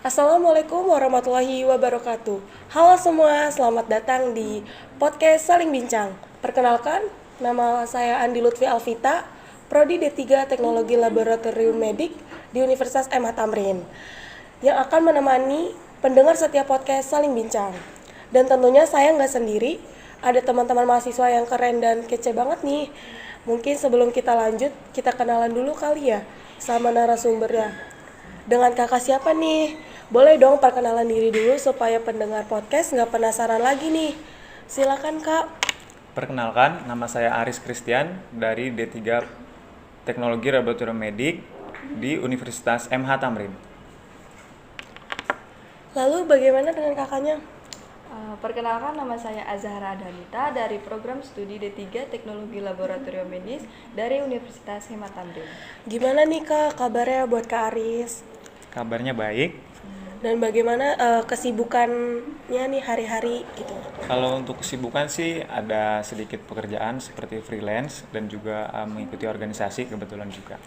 Assalamualaikum warahmatullahi wabarakatuh. Halo semua, selamat datang di podcast Saling Bincang. Perkenalkan, nama saya Andi Lutfi Alvita, Prodi D3 Teknologi Laboratorium Medik di Universitas MH Tamrin, yang akan menemani pendengar setiap podcast Saling Bincang. Dan tentunya saya nggak sendiri, ada teman-teman mahasiswa yang keren dan kece banget nih. Mungkin sebelum kita lanjut, kita kenalan dulu kali ya sama narasumbernya. Dengan kakak siapa nih? Boleh dong perkenalan diri dulu supaya pendengar podcast nggak penasaran lagi nih. Silakan kak. Perkenalkan, nama saya Aris Christian dari D3 Teknologi Laboratorium Medik di Universitas MH Tamrin. Lalu bagaimana dengan kakaknya? Perkenalkan, nama saya Azahra Adhanita dari program studi D3 Teknologi Laboratorium Medis dari Universitas MH Tamrin. Gimana nih kak kabarnya buat kak Aris? Kabarnya baik. Dan bagaimana kesibukannya nih hari-hari gitu? Kalau untuk kesibukan sih ada sedikit pekerjaan seperti freelance dan juga mengikuti organisasi kebetulan juga.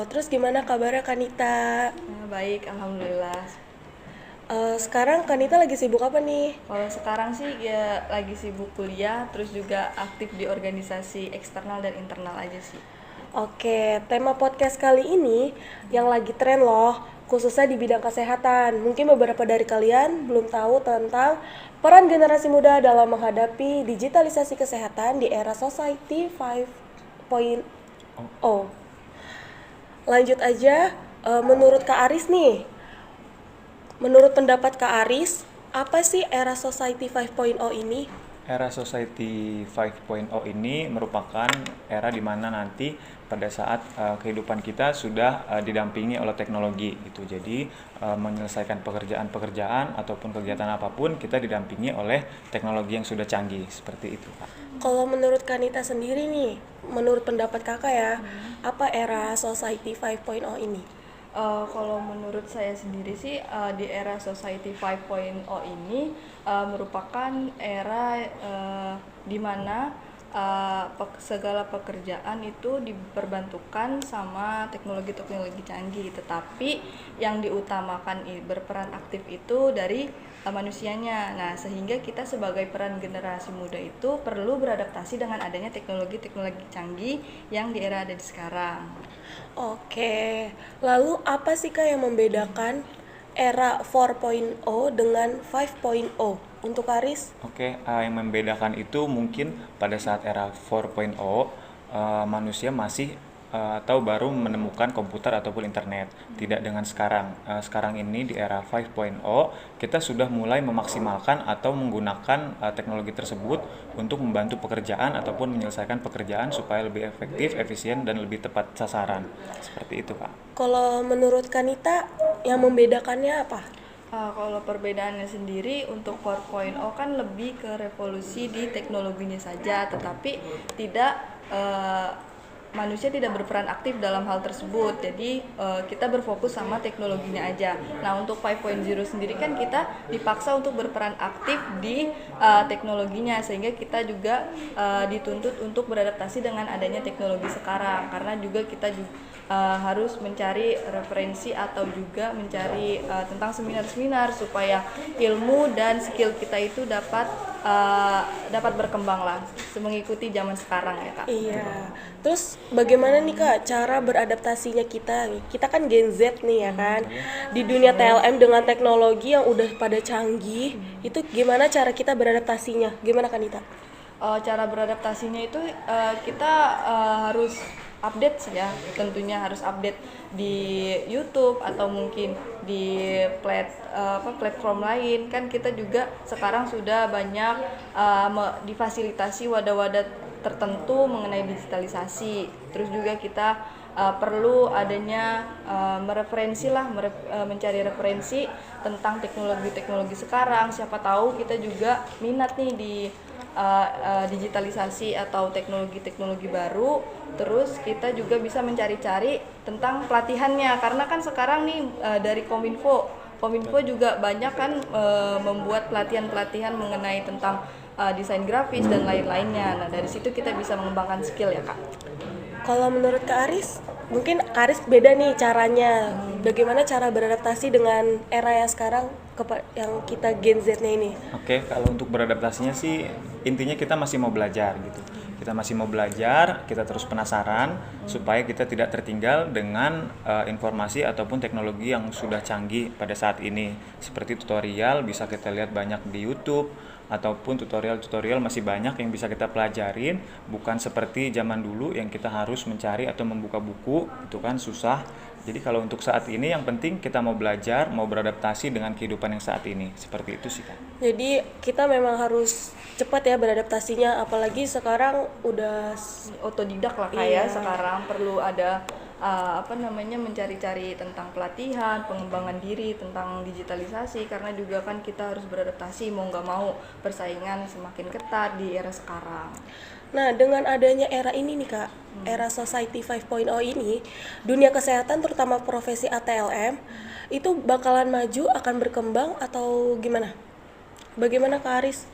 Terus gimana kabarnya Kanita? Baik, alhamdulillah. Sekarang Kanita lagi sibuk apa nih? Kalau sekarang sih ya lagi sibuk kuliah, terus juga aktif di organisasi eksternal dan internal aja sih. Oke, tema podcast kali ini yang lagi tren loh, khususnya di bidang kesehatan. Mungkin beberapa dari kalian belum tahu tentang peran generasi muda dalam menghadapi digitalisasi kesehatan di era Society 5.0. Lanjut aja, menurut Kak Aris nih, menurut pendapat Kak Aris, apa sih era Society 5.0 ini? Era Society 5.0 ini merupakan era di mana nanti pada saat kehidupan kita sudah didampingi oleh teknologi gitu. Jadi menyelesaikan pekerjaan-pekerjaan ataupun kegiatan apapun kita didampingi oleh teknologi yang sudah canggih seperti itu, Pak. Kalau menurut Kanita sendiri nih, menurut pendapat kakak ya, apa era Society 5.0 ini? Kalau menurut saya sendiri sih di era Society 5.0 ini merupakan era di mana segala pekerjaan itu diperbantukan sama teknologi-teknologi canggih, tetapi yang diutamakan berperan aktif itu dari manusianya. Nah, sehingga kita sebagai peran generasi muda itu perlu beradaptasi dengan adanya teknologi-teknologi canggih yang di era ada di sekarang. Oke, lalu apa sih kak yang membedakan era 4.0 dengan 5.0 untuk Aris? Oke, yang membedakan itu mungkin pada saat era 4.0 manusia masih atau baru menemukan komputer ataupun internet. Tidak dengan sekarang. Sekarang ini di era 5.0 kita sudah mulai memaksimalkan atau menggunakan teknologi tersebut untuk membantu pekerjaan ataupun menyelesaikan pekerjaan supaya lebih efektif, efisien dan lebih tepat sasaran. Seperti itu, Pak. Kalau menurut Kanita, yang membedakannya apa? Kalau perbedaannya sendiri untuk 4.0 kan lebih ke revolusi di teknologinya saja, tetapi tidak manusia tidak berperan aktif dalam hal tersebut. Jadi kita berfokus sama teknologinya aja. Nah, untuk 5.0 sendiri kan kita dipaksa untuk berperan aktif di teknologinya, sehingga kita juga dituntut untuk beradaptasi dengan adanya teknologi sekarang, karena juga kita harus mencari referensi atau juga mencari tentang seminar-seminar supaya ilmu dan skill kita itu dapat berkembang lah mengikuti zaman sekarang ya kak. Iya. Terus bagaimana nih kak cara beradaptasinya kita? Kita kan Gen Z nih ya kan. Di dunia TLM dengan teknologi yang udah pada canggih, itu gimana cara kita beradaptasinya? Gimana Kanita? Cara beradaptasinya itu kita harus update sih ya, tentunya harus update di YouTube atau mungkin di platform lain. Kan kita juga sekarang sudah banyak difasilitasi wadah-wadah tertentu mengenai digitalisasi. Terus juga kita perlu adanya mencari referensi tentang teknologi-teknologi sekarang. Siapa tahu kita juga minat nih di digitalisasi atau teknologi-teknologi baru. Terus kita juga bisa mencari-cari tentang pelatihannya, karena kan sekarang nih dari Kominfo juga banyak kan membuat pelatihan-pelatihan mengenai tentang desain grafis dan lain-lainnya. Nah, dari situ kita bisa mengembangkan skill ya kak. Kalau menurut Kak Aris? mungkin Karis beda nih caranya. Bagaimana cara beradaptasi dengan era yang sekarang yang kita Gen Z-nya ini? Oke, kalau untuk beradaptasinya sih intinya kita masih mau belajar gitu. Kita masih mau belajar, kita terus penasaran supaya kita tidak tertinggal dengan informasi ataupun teknologi yang sudah canggih pada saat ini. Seperti tutorial bisa kita lihat banyak di YouTube ataupun tutorial-tutorial masih banyak yang bisa kita pelajarin, bukan seperti zaman dulu yang kita harus mencari atau membuka buku, itu kan susah. Jadi kalau untuk saat ini yang penting kita mau belajar, mau beradaptasi dengan kehidupan yang saat ini. Seperti itu sih kan. Jadi kita memang harus cepat ya beradaptasinya, apalagi sekarang udah Otodidak lah Iya. kayak sekarang perlu ada mencari-cari tentang pelatihan, pengembangan diri, tentang digitalisasi, karena juga kan kita harus beradaptasi mau nggak mau, persaingan semakin ketat di era sekarang. Nah, dengan adanya era ini nih Kak, era Society 5.0 ini, dunia kesehatan terutama profesi ATLM itu bakalan maju, akan berkembang atau gimana? Bagaimana Kak Aris?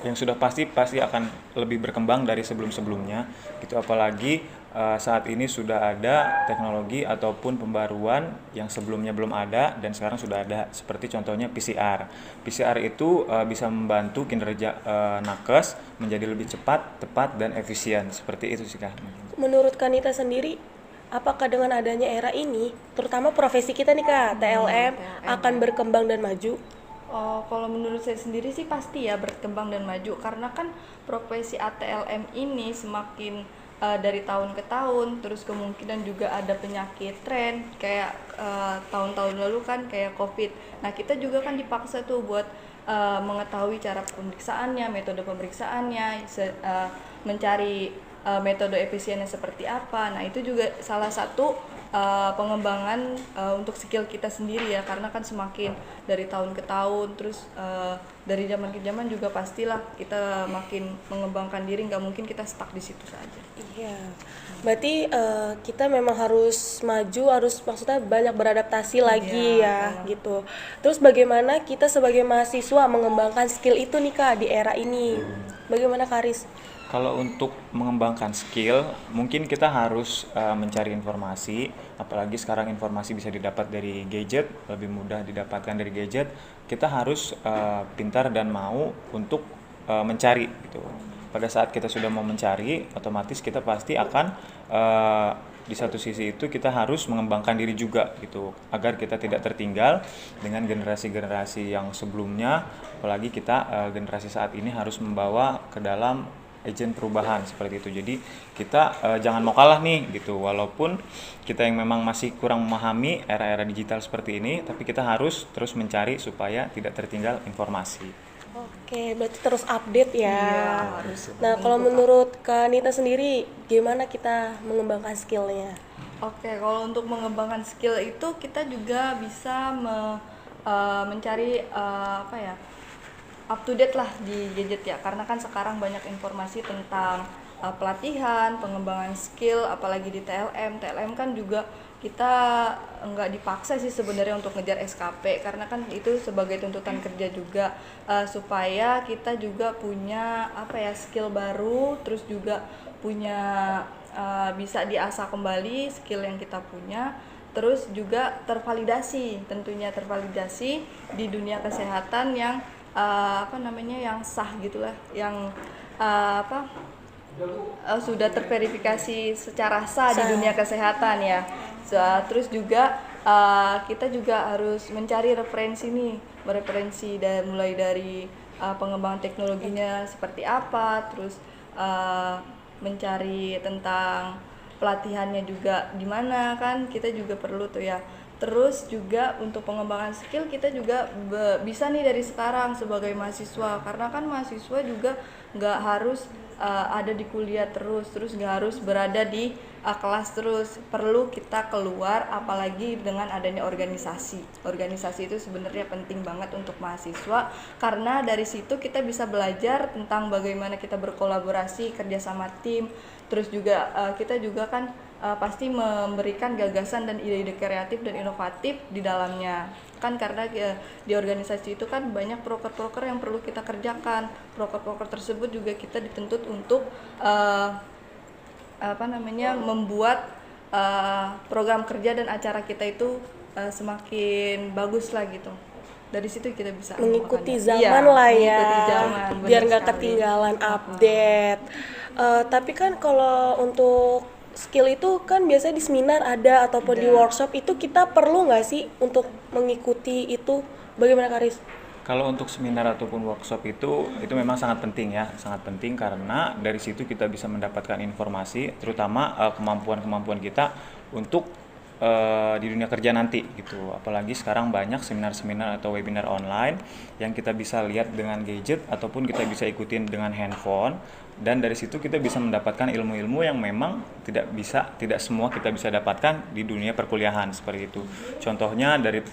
Yang sudah pasti akan lebih berkembang dari sebelum-sebelumnya. Itu apalagi saat ini sudah ada teknologi ataupun pembaruan yang sebelumnya belum ada dan sekarang sudah ada, seperti contohnya PCR. PCR itu bisa membantu kinerja nakes menjadi lebih cepat, tepat, dan efisien. Seperti itu sih Kak. Menurut Kanita sendiri, apakah dengan adanya era ini, terutama profesi kita nih Kak, TLM, akan berkembang dan maju? Oh, kalau menurut saya sendiri sih pasti ya berkembang dan maju, karena kan profesi ATLM ini semakin dari tahun ke tahun, terus kemungkinan juga ada penyakit tren kayak tahun-tahun lalu kan kayak COVID. Nah, kita juga kan dipaksa tuh buat mengetahui cara pemeriksaannya, metode pemeriksaannya, mencari metode efisiennya seperti apa. Nah, itu juga salah satu pengembangan untuk skill kita sendiri ya, karena kan semakin dari tahun ke tahun, terus dari zaman ke zaman juga pastilah kita makin mengembangkan diri, nggak mungkin kita stuck di situ saja. Iya, berarti kita memang harus maju, harus maksudnya banyak beradaptasi lagi ya, gitu. Terus bagaimana kita sebagai mahasiswa mengembangkan skill itu nih Kak di era ini? Bagaimana Kak Aris? Kalau untuk mengembangkan skill, mungkin kita harus mencari informasi, apalagi sekarang informasi bisa didapat dari gadget, lebih mudah didapatkan dari gadget. Kita harus pintar dan mau untuk mencari gitu. Pada saat kita sudah mau mencari, otomatis kita pasti akan di satu sisi itu kita harus mengembangkan diri juga gitu, agar kita tidak tertinggal dengan generasi-generasi yang sebelumnya, apalagi kita generasi saat ini harus membawa ke dalam agen perubahan seperti itu. Jadi kita jangan mau kalah nih gitu, walaupun kita yang memang masih kurang memahami era-era digital seperti ini, tapi kita harus terus mencari supaya tidak tertinggal informasi. Oke, berarti terus update ya. Iya, harus. Nah, kalau menurut Kak Nita sendiri, gimana kita mengembangkan skillnya? Oke, kalau untuk mengembangkan skill itu kita juga bisa mencari up to date lah di gadget ya, karena kan sekarang banyak informasi tentang pelatihan, pengembangan skill, apalagi di TLM. TLM kan juga kita nggak dipaksa sih sebenarnya untuk ngejar SKP, karena kan itu sebagai tuntutan kerja juga, supaya kita juga punya skill baru, terus juga punya bisa diasah kembali skill yang kita punya, terus juga tentunya tervalidasi di dunia kesehatan yang yang sah gitulah, yang sudah terverifikasi secara sah di dunia kesehatan ya. Terus juga kita juga harus mencari referensi mulai dari pengembangan teknologinya seperti apa, terus mencari tentang pelatihannya juga di mana, kan kita juga perlu tuh ya. Terus juga untuk pengembangan skill kita juga bisa nih dari sekarang sebagai mahasiswa, karena kan mahasiswa juga nggak harus ada di kuliah terus nggak harus berada di kelas terus, perlu kita keluar, apalagi dengan adanya organisasi itu sebenarnya penting banget untuk mahasiswa, karena dari situ kita bisa belajar tentang bagaimana kita berkolaborasi, kerja sama tim, terus juga kita juga kan pasti memberikan gagasan dan ide-ide kreatif dan inovatif di dalamnya kan, karena di organisasi itu kan banyak proker-proker yang perlu kita kerjakan. Proker-proker tersebut juga kita dituntut untuk membuat program kerja dan acara kita itu semakin bagus lah gitu. Dari situ kita bisa mengikuti menggunakannya. zaman Iya, lah ya, mengikuti zaman, biar benar nggak sekali. ketinggalan update. Tapi kan kalau untuk skill itu kan biasanya di seminar ada ataupun di workshop, itu kita perlu nggak sih untuk mengikuti itu? Bagaimana Karis? Kalau untuk seminar ataupun workshop itu memang sangat penting ya, sangat penting karena dari situ kita bisa mendapatkan informasi, terutama kemampuan-kemampuan kita untuk di dunia kerja nanti gitu. Apalagi sekarang banyak seminar-seminar atau webinar online yang kita bisa lihat dengan gadget ataupun kita bisa ikutin dengan handphone, dan dari situ kita bisa mendapatkan ilmu-ilmu yang memang tidak semua kita bisa dapatkan di dunia perkuliahan seperti itu. Contohnya dari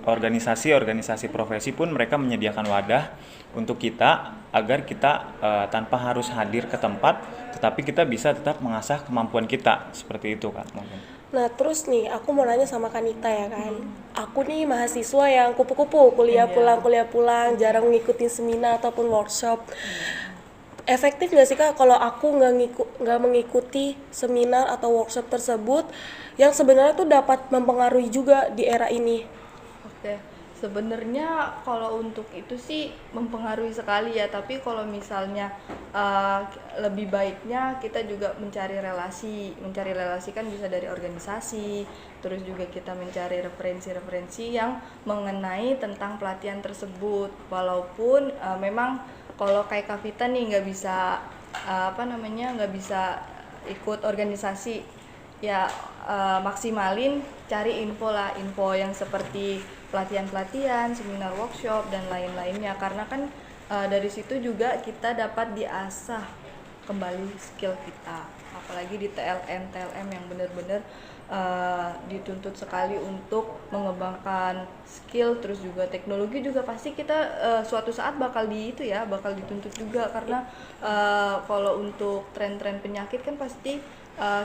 organisasi profesi pun mereka menyediakan wadah untuk kita agar kita tanpa harus hadir ke tempat, tetapi kita bisa tetap mengasah kemampuan kita seperti itu Kak mungkin. Nah terus nih aku mau nanya sama Kanita ya kan, aku nih mahasiswa yang kupu-kupu, kuliah pulang, jarang ngikutin seminar ataupun workshop. Efektif nggak sih Kak kalau aku nggak mengikuti seminar atau workshop tersebut yang sebenarnya tuh dapat mempengaruhi juga di era ini? Oke, sebenarnya kalau untuk itu sih mempengaruhi sekali ya. Tapi kalau misalnya lebih baiknya kita juga mencari relasi kan bisa dari organisasi. Terus juga kita mencari referensi-referensi yang mengenai tentang pelatihan tersebut. Walaupun memang kalau kayak Kak Vita nih nggak bisa nggak bisa ikut organisasi ya, maksimalin cari info yang seperti pelatihan, seminar, workshop dan lain-lainnya, karena kan dari situ juga kita dapat diasah kembali skill kita, apalagi di TLM yang benar-benar dituntut sekali untuk mengembangkan skill. Terus juga teknologi juga pasti kita suatu saat bakal dituntut juga, karena kalau untuk tren-tren penyakit kan pasti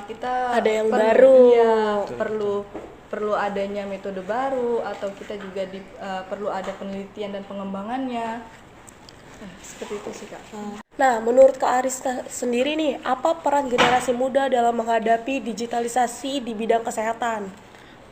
kita Ada yang baru. perlu adanya metode baru, atau kita juga perlu ada penelitian dan pengembangannya. Seperti itu sih Kak. Nah, menurut Kak Aris sendiri nih, apa peran generasi muda dalam menghadapi digitalisasi di bidang kesehatan?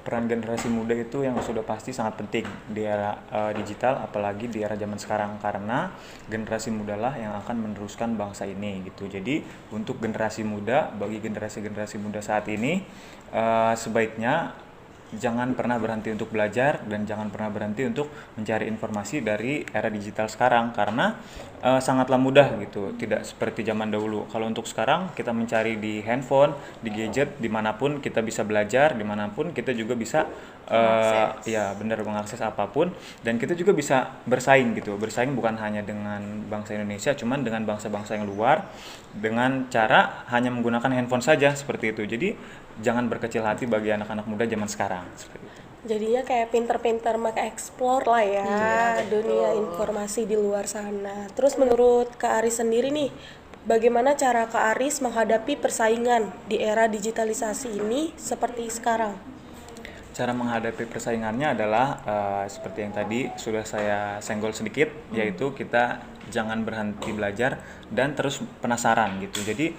Peran generasi muda itu yang sudah pasti sangat penting di era digital, apalagi di era zaman sekarang, karena generasi muda lah yang akan meneruskan bangsa ini gitu. Jadi untuk generasi muda, bagi generasi muda saat ini sebaiknya jangan pernah berhenti untuk belajar dan jangan pernah berhenti untuk mencari informasi dari era digital sekarang, karena sangatlah mudah gitu, tidak seperti zaman dahulu. Kalau untuk sekarang kita mencari di handphone, di gadget, dimanapun kita bisa belajar, dimanapun kita juga bisa mengakses apapun, dan kita juga bisa bersaing gitu. Bersaing bukan hanya dengan bangsa Indonesia, cuman dengan bangsa-bangsa yang luar dengan cara hanya menggunakan handphone saja seperti itu. Jadi jangan berkecil hati bagi anak-anak muda zaman sekarang seperti itu. Jadinya kayak pinter-pinter explore lah ya dunia informasi di luar sana. Terus menurut Kak Aris sendiri nih, bagaimana cara Kak Aris menghadapi persaingan di era digitalisasi ini seperti sekarang? Cara menghadapi persaingannya adalah seperti yang tadi sudah saya senggol sedikit, yaitu kita jangan berhenti belajar dan terus penasaran gitu. Jadi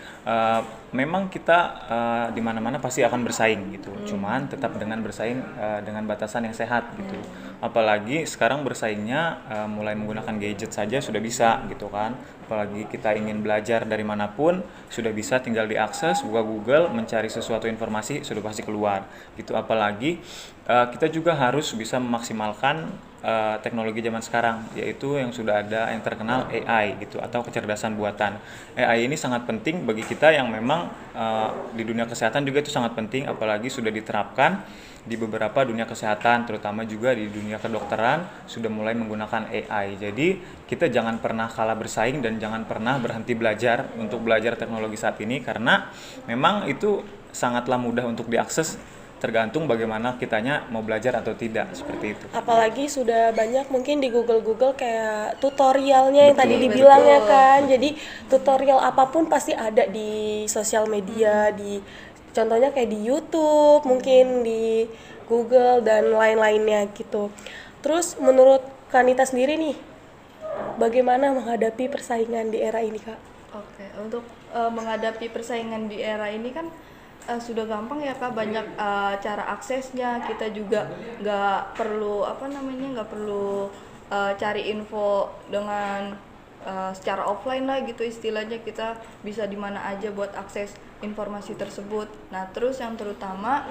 memang kita di mana-mana pasti akan bersaing gitu. Cuman tetap dengan bersaing dengan batasan yang sehat gitu. Apalagi sekarang bersaingnya mulai menggunakan gadget saja sudah bisa gitu kan. Apalagi kita ingin belajar dari manapun sudah bisa, tinggal diakses, buka Google, mencari sesuatu informasi sudah pasti keluar gitu. Apalagi kita juga harus bisa memaksimalkan teknologi zaman sekarang, yaitu yang sudah ada yang terkenal AI gitu, atau kecerdasan buatan. AI ini sangat penting bagi kita yang memang di dunia kesehatan juga itu sangat penting, apalagi sudah diterapkan di beberapa dunia kesehatan, terutama juga di dunia kedokteran sudah mulai menggunakan AI. Jadi kita jangan pernah kalah bersaing dan jangan pernah berhenti belajar untuk belajar teknologi saat ini, karena memang itu sangatlah mudah untuk diakses, tergantung bagaimana kitanya mau belajar atau tidak, seperti itu. Apalagi sudah banyak mungkin di Google kayak tutorialnya yang tadi dibilang ya kan. Jadi tutorial apapun pasti ada di sosial media, di contohnya kayak di YouTube, mungkin di Google dan lain-lainnya gitu. Terus menurut Kanita sendiri nih, bagaimana menghadapi persaingan di era ini Kak? Oke, untuk menghadapi persaingan di era ini kan Sudah gampang ya Kak, banyak cara aksesnya. Kita juga nggak perlu nggak perlu cari info dengan secara offline lah gitu istilahnya. Kita bisa di mana aja buat akses informasi tersebut. Nah terus yang terutama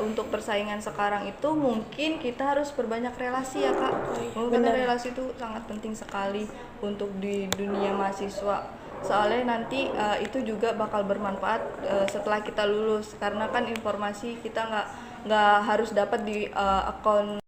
untuk persaingan sekarang itu mungkin kita harus perbanyak relasi ya Kak. Karena relasi itu sangat penting sekali untuk di dunia mahasiswa. Soalnya nanti itu juga bakal bermanfaat setelah kita lulus, karena kan informasi kita nggak harus dapat di akun